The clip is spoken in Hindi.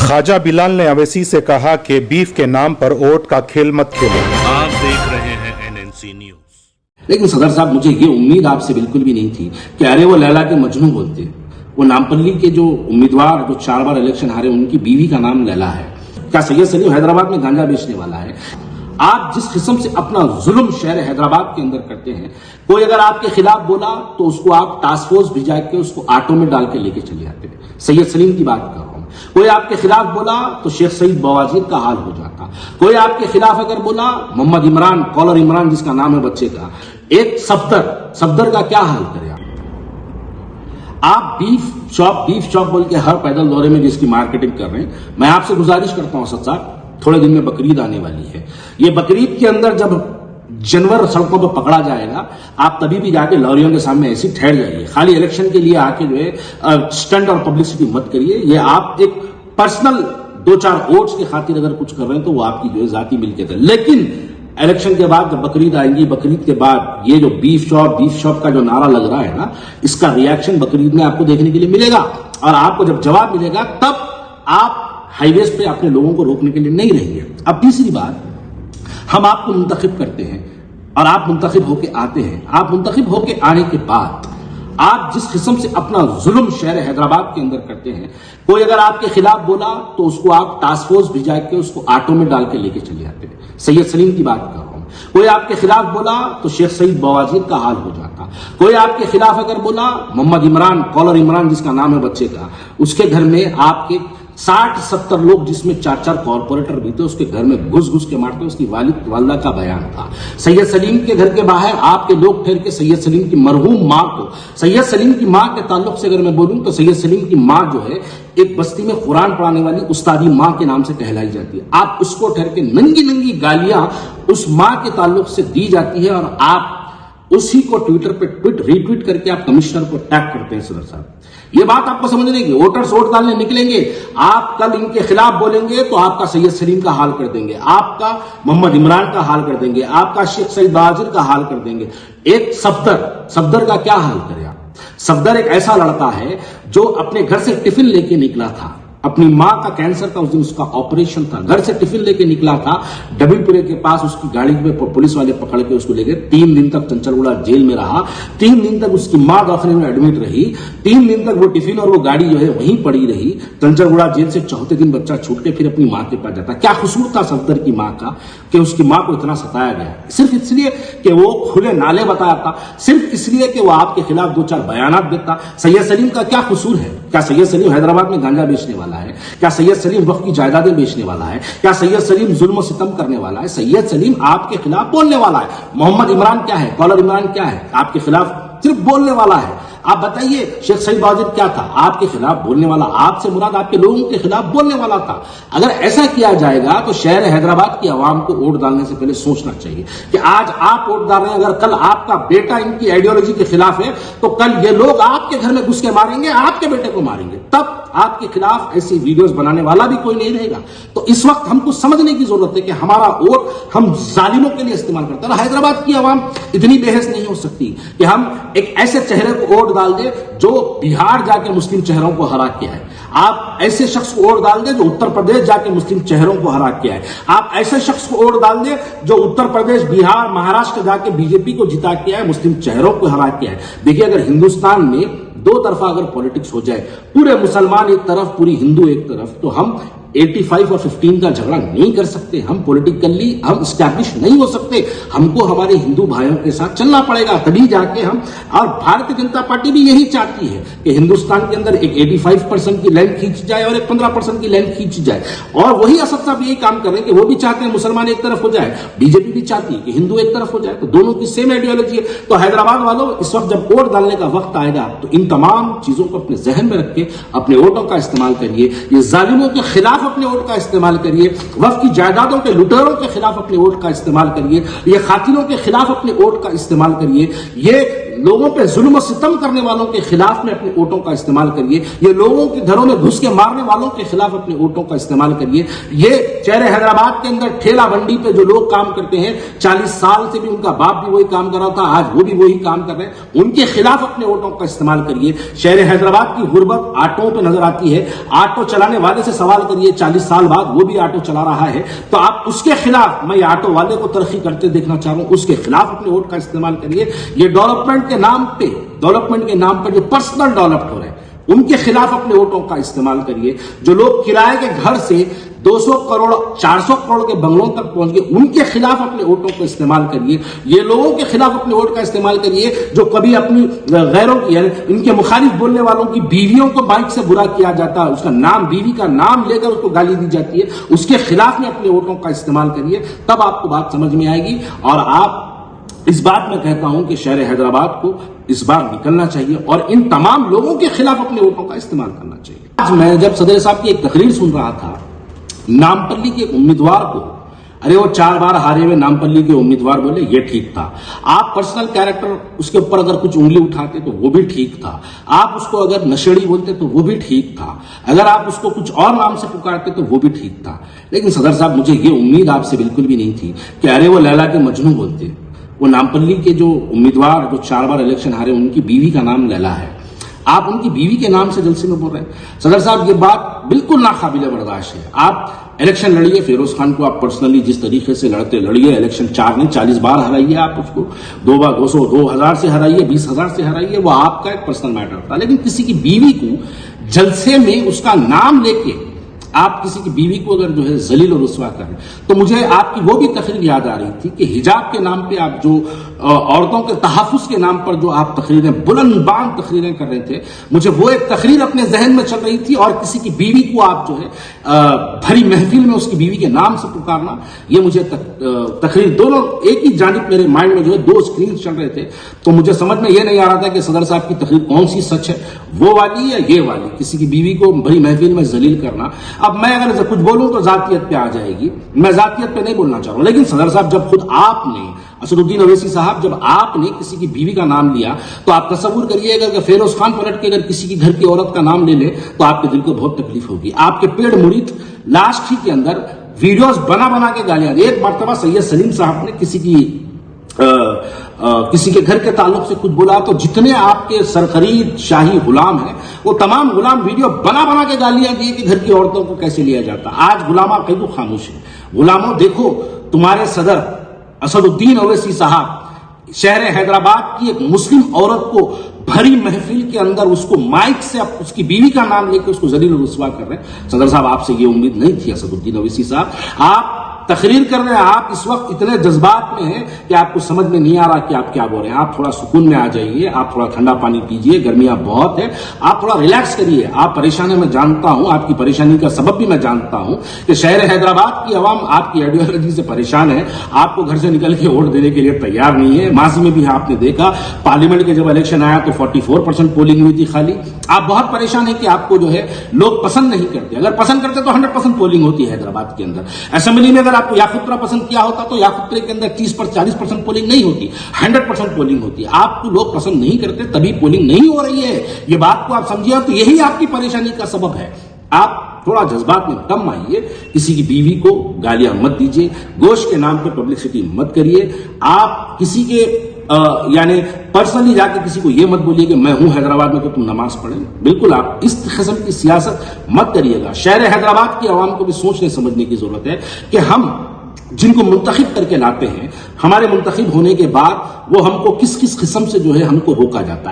ख्वाजा बिलाल ने अवैसी से कहा कि बीफ के नाम पर वोट का खेल मत खेलो। आप देख रहे हैं NNC न्यूज। लेकिन सदर साहब, मुझे ये उम्मीद आपसे बिल्कुल भी नहीं थी कि अरे वो लैला के मजनू बोलते। वो नामपल्ली के जो उम्मीदवार जो 4 बार इलेक्शन हारे, उनकी बीवी का नाम लैला है। क्या सैयद सलीम हैदराबाद में गांजा बेचने वाला है? आप जिस किस्म से अपना जुल्म शहर हैदराबाद के अंदर करते हैं, कोई अगर आपके खिलाफ बोला तो उसको आप टास्क फोर्स भिजा के उसको ऑटो में डाल के लेके चले जाते हैं। सैयद सलीम की बात कर रहा हूं। कोई आपके खिलाफ बोला तो शेख सईद बवाजीर का हाल हो जाता। कोई आपके खिलाफ अगर बोला, मोहम्मद इमरान, कॉलर इमरान जिसका नाम है बच्चे का, एक सफदर का क्या हाल करे आप बीफ शॉप बोल के हर पैदल दौरे में जिसकी मार्केटिंग कर रहे हैं। मैं आपसे गुजारिश करता हूं असद साहब, थोड़े दिन में बकरीद आने वाली है। ये बकरीद के अंदर जब जानवर सड़कों पर पकड़ा जाएगा, आप तभी भी जाके लॉरियों के सामने ऐसी ठहर जाइए। खाली इलेक्शन के लिए आके जो है स्टंट और पब्लिसिटी मत करिए। ये आप एक पर्सनल 2-4 वोट्स की खातिर अगर कुछ कर रहे हैं तो वो आपकी जो है जाती मिलकियत है। लेकिन इलेक्शन के बाद जब बकरीद आएंगी, बकरीद के बाद ये जो बीफ शॉप का जो नारा लग रहा है ना, इसका रिएक्शन बकरीद में आपको देखने के लिए मिलेगा। और आपको जब जवाब मिलेगा तब आप हाईवेज पे अपने लोगों को रोकने के लिए नहीं रहेंगे। अब तीसरी बात, हम आपको मुंतखब करते हैं और आप मुंतखब होके आते हैं। आप मुंतखब होके आने के बाद आप जिस किस्म से अपना जुल्म शहर हैदराबाद के अंदर करते हैं, कोई अगर आपके खिलाफ बोला तो उसको आप टास्क फोर्स भिजा के उसको ऑटो में डाल के लेके चले जाते हैं। सैयद सलीम की बात कर रहा हूं। कोई आपके खिलाफ बोला तो शेख सईद बवाजीर का हाल हो जाता। कोई आपके खिलाफ अगर बोला, मोहम्मद इमरान, कॉलर इमरान जिसका नाम है बच्चे का, उसके घर में आपके 60-70 लोग, जिसमें 4-4 कॉर्पोरेटर भी थे, उसके घर में घुस के मारते। उसकी वालिदा का बयान था। सैयद सलीम के घर के बाहर आपके लोग ठहर के सैयद सलीम की मरहूम मां को, सैयद सलीम की मां के ताल्लुक से अगर मैं बोलूं तो सैयद सलीम की मां जो है एक बस्ती में कुरान पढ़ाने वाली उस्तादी मां के नाम से कहलाई जाती है। आप उसको ठहर के नंगी गालियां उस मां के ताल्लुक से दी जाती है और आप उसी को ट्विटर पे रीट्वीट करके आप कमिश्नर को टैग करते हैं। सदर साहब, ये बात आपको समझने की, वोटर्स वोट डालने निकलेंगे, आप कल इनके खिलाफ बोलेंगे तो आपका सैयद सलीम का हाल कर देंगे, आपका मोहम्मद इमरान का हाल कर देंगे, आपका शेख सईद बवाजीर का हाल कर देंगे। एक सफदर का क्या हाल करे आप? सफदर एक ऐसा लड़का है जो अपने घर से टिफिन लेके निकला था। अपनी मां का कैंसर था, उस दिन उसका ऑपरेशन था। घर से टिफिन लेके निकला था, डबलपुरे के पास उसकी गाड़ी में पुलिस वाले पकड़ के उसको ले गए। 3 दिन तक चंचलगुड़ा जेल में रहा। 3 दिन तक उसकी मां दवाखाने में एडमिट रही। 3 दिन तक वो टिफिन और वो गाड़ी जो है वहीं पड़ी रही। चंचलगुड़ा जेल से 4थे दिन बच्चा छूट के फिर अपनी मां के पास जाता। क्या कसूर था सफदर की मां का कि उसकी मां को इतना सताया गया? सिर्फ इसलिए कि वो खुले नाले बताया था, सिर्फ इसलिए कि वो आपके खिलाफ 2-4 बयानात देता। सैयद सलीम का क्या कसूर है? क्या सैयद सलीम हैदराबाद में गांजा बेचने वाला है? क्या सैयद सलीम वक्त की जायदादें बेचने वाला है? क्या सैयद सलीम जुल्म सितम करने वाला है? सैयद सलीम आपके खिलाफ बोलने वाला है। मोहम्मद इमरान क्या है? कॉलर इमरान क्या है? आपके खिलाफ सिर्फ बोलने वाला है। आप बताइए, शेख सईद बवाजीर क्या था? आपके खिलाफ बोलने वाला। आपसे मुराद आपके लोगों के खिलाफ बोलने वाला था। अगर ऐसा किया जाएगा तो शहर हैदराबाद की आवाम को वोट डालने से पहले सोचना चाहिए कि आज आप वोट डाल रहे हैं, अगर कल आपका बेटा इनकी आइडियोलॉजी के खिलाफ है तो कल ये लोग आपके घर में घुस के मारेंगे, आपके बेटे को मारेंगे। तब आपके खिलाफ ऐसी वीडियोस बनाने वाला भी कोई नहीं रहेगा। तो इस वक्त हमको समझने की जरूरत है कि हमारा वोट हम जालिमों के लिए इस्तेमाल करते हैं। हैदराबाद की आवाम इतनी बेहस नहीं हो सकती कि हम एक ऐसे चेहरे को वोट डाल दे जो बिहार जाके मुस्लिम चेहरों को हरा के है। आप ऐसे शख्स को वोट डाल दे जो उत्तर प्रदेश जाके मुस्लिम चेहरों को हरा के है। आप ऐसे शख्स को वोट डाल दे जो उत्तर प्रदेश, बिहार, महाराष्ट्र जाके बीजेपी को जिता के है, मुस्लिम चेहरों को हरा के है। देखिए, अगर हिंदुस्तान में 2 तरफा अगर पॉलिटिक्स हो जाए, पूरे मुसलमान एक तरफ, पूरी हिंदू एक तरफ, तो हम 85 और 15 का झगड़ा नहीं कर सकते। हम पॉलिटिकली हम स्टैब्लिश नहीं हो सकते। हमको हमारे हिंदू भाइयों के साथ चलना पड़ेगा, तभी जाके हम। और भारतीय जनता पार्टी भी यही चाहती है कि हिंदुस्तान के अंदर एक 85% की लाइन खींच जाए और एक 15% की लाइन खींच जाए। और वही असद साहब यही काम कर रहे हैं कि वो भी चाहते हैं मुसलमान एक तरफ हो जाए, बीजेपी भी चाहती है कि हिंदू एक तरफ हो जाए। तो दोनों की सेम आइडियोलॉजी है। तो हैदराबाद वालों, इस वक्त जब वोट डालने का वक्त आएगा तो इन तमाम चीजों को अपने जहन में रख के अपने वोटों का इस्तेमाल करिए। ये जालिमों के खिलाफ अपने वोट का इस्तेमाल करिए। वक्त की जायदादों के लुटेरों के खिलाफ अपने वोट का इस्तेमाल करिए। ये खातिरों के खिलाफ अपने वोट का इस्तेमाल करिए। ये लोगों पे जुल्म और सितम करने वालों के खिलाफ में अपने वोटों का इस्तेमाल करिए। ये लोगों के घरों में घुस के मारने वालों के खिलाफ अपने वोटों का इस्तेमाल करिए। ये शहर हैदराबाद के अंदर ठेला बंडी पे जो लोग काम करते हैं, 40 साल से भी उनका बाप भी वही काम कर रहा था, आज वो भी वही काम कर रहे हैं, उनके खिलाफ अपने वोटों का इस्तेमाल करिए। शहर हैदराबाद की गुर्बत ऑटो पे नजर आती है, ऑटो चलाने वाले से सवाल करिए, 40 साल बाद वो भी ऑटो चला रहा है, तो आप उसके खिलाफ, मैं ऑटो वाले को तरक्की करते देखना चाह रहा हूं, उसके खिलाफ अपने वोट का इस्तेमाल करिए। ये डेवलपमेंट के नाम पे जो पर्सनल डेवलप हो रहे हैं, उनके खिलाफ अपने वोटों का इस्तेमाल करिए। जो लोग किराए के घर से 200 करोड़ 400 करोड़ के बंगलों तक पहुंच गए, उनके खिलाफ अपने वोटों का इस्तेमाल करिए। ये लोगों के खिलाफ अपने वोट का इस्तेमाल करिए जो कभी अपनी गैरों की, यानी इनके मुखालिफ बोलने वालों की बीवियों को बाइक से बुरा किया जाता है, उसका नाम, बीवी का नाम लेकर उसको गाली दी जाती है, उसके खिलाफ में अपने वोटों का इस्तेमाल करिए। तब आपको बात समझ में आएगी। और आप इस बात में कहता हूं कि शहर हैदराबाद को इस बार निकलना चाहिए और इन तमाम लोगों के खिलाफ अपने वोटों का इस्तेमाल करना चाहिए। आज मैं जब सदर साहब की एक तकरीर सुन रहा था, नामपल्ली के उम्मीदवार को, अरे वो 4 बार हारे हुए नामपल्ली के उम्मीदवार बोले, ये ठीक था। आप पर्सनल कैरेक्टर उसके ऊपर अगर कुछ उंगली उठाते तो वो भी ठीक था। आप उसको अगर नशेड़ी बोलते तो वो भी ठीक था। अगर आप उसको कुछ और नाम से पुकारते तो वो भी ठीक था। लेकिन सदर साहब, मुझे ये उम्मीद आपसे बिल्कुल भी नहीं थी कि अरे वो लैला के मजनू बोलते। वो नामपल्ली के जो उम्मीदवार जो 4 बार इलेक्शन हारे, उनकी बीवी का नाम लैला है। आप उनकी बीवी के नाम से जलसे में बोल रहे हैं। सदर साहब, ये बात बिल्कुल नाकाबिले बर्दाश्त है। आप इलेक्शन लड़िए, फिरोज खान को आप पर्सनली जिस तरीके से लड़ते लड़िए, इलेक्शन 4 नहीं 40 बार हराइए, आप उसको 2 बार 200 2000 से हराइए, 20,000 से हराइए, वो आपका एक पर्सनल मैटर था। लेकिन किसी की बीवी को जलसे में उसका नाम लेके आप किसी की बीवी को अगर जो है जलील और रुस्वा करें, तो मुझे आपकी वो भी तकरीर याद आ रही थी कि हिजाब के नाम पे आप जो औरतों के तहफ़्फ़ुज़ के नाम पर जो आप तकरीरें, बुलंद तकरीरें कर रहे थे, मुझे वो एक तकरीर अपने जहन में चल रही थी। और किसी की बीवी को आप जो है भरी महफिल में उसकी बीवी के नाम से पुकारना, ये मुझे तकरीर दोनों एक ही जानिब मेरे माइंड में जो है 2 स्क्रीन चल रहे थे। तो मुझे समझ में ये नहीं आ रहा था कि सदर साहब की तकरीर कौन सी सच है, वो वाली या ये वाली, किसी की बीवी को भरी महफिल में जलील करना। अब मैं अगर कुछ बोलूं तो जातियत पे आ जाएगी, मैं जातियत पे नहीं बोलना चाह रहा हूं। लेकिन सदर साहब, जब खुद आपने, असदुद्दीन ओवैसी साहब, जब आपने किसी की बीवी का नाम लिया, तो आप तसव्वुर करिएगा कि फिरोज खान पलट के अगर किसी की घर की औरत का नाम ले ले तो आपके दिल को बहुत तकलीफ होगी। आपके पेड़ मुरीद लास्ट ही के अंदर वीडियोस बना बना के गालियां दी। एक मरतबा सैयद सलीम साहब ने किसी के घर के ताल्लुक से कुछ बोला, तो जितने आपके सरखरीद शाही गुलाम हैं, वो तमाम गुलाम वीडियो बना बना के गालियां दिए कि घर की औरतों को कैसे लिया जाता। आज गुलामा कई खामोश है। गुलामों, देखो, तुम्हारे सदर असदुद्दीन ओवैसी साहब शहर हैदराबाद की एक मुस्लिम औरत को भरी महफिल के अंदर उसको माइक से उसकी बीवी का नाम लेकर उसको जलील और रुस्वा कर रहे हैं। सदर साहब, आपसे ये उम्मीद नहीं थी। असदुद्दीन ओवैसी साहब, आप तकरीर कर रहे हैं, आप इस वक्त इतने जज्बात में हैं कि आपको समझ में नहीं आ रहा कि आप क्या बोल रहे हैं। आप थोड़ा सुकून में आ जाइए, आप थोड़ा ठंडा पानी पीजिए, गर्मियां बहुत है, आप थोड़ा रिलैक्स करिए। आप परेशान है, मैं जानता हूं, आपकी परेशानी का सबब भी मैं जानता हूं कि शहर हैदराबाद की आवाम आपकी आइडियोलॉजी से परेशान है, आपको घर से निकल के वोट देने के लिए तैयार नहीं है। माजी में भी आपने देखा, पार्लियामेंट के जब इलेक्शन आया तो 44% पोलिंग हुई थी खाली। आप बहुत परेशान है कि आपको जो है लोग पसंद नहीं करते। अगर पसंद करते तो 100% पोलिंग होती है हैदराबाद के अंदर। असेंबली में अगर आपको याकुत्रा पसंद किया होता तो याकुत्रे के अंदर 30-40% पोलिंग नहीं होती, 100% पोलिंग होती है। आपको लोग पसंद नहीं करते, तभी पोलिंग नहीं हो रही है। ये बात को आप समझिए, तो यही आपकी परेशानी का सबब है। आप थोड़ा जज्बात में कम आइए, किसी की बीवी को गालियां मत दीजिए, गोश्त के नाम पे पब्लिसिटी मत करिए। आप किसी के यानी पर्सनली जाके किसी को ये मत बोलिए कि मैं हूं हैदराबाद में तो तुम नमाज पढ़े। बिल्कुल आप इस किस्म की सियासत मत करिएगा। शहर हैदराबाद की आवाम को भी सोचने समझने की जरूरत है कि हम जिनको मुंतखब करके लाते हैं, हमारे मुंतखब होने के बाद वो हमको किस किस किस्म से जो है हमको रोका जाता है।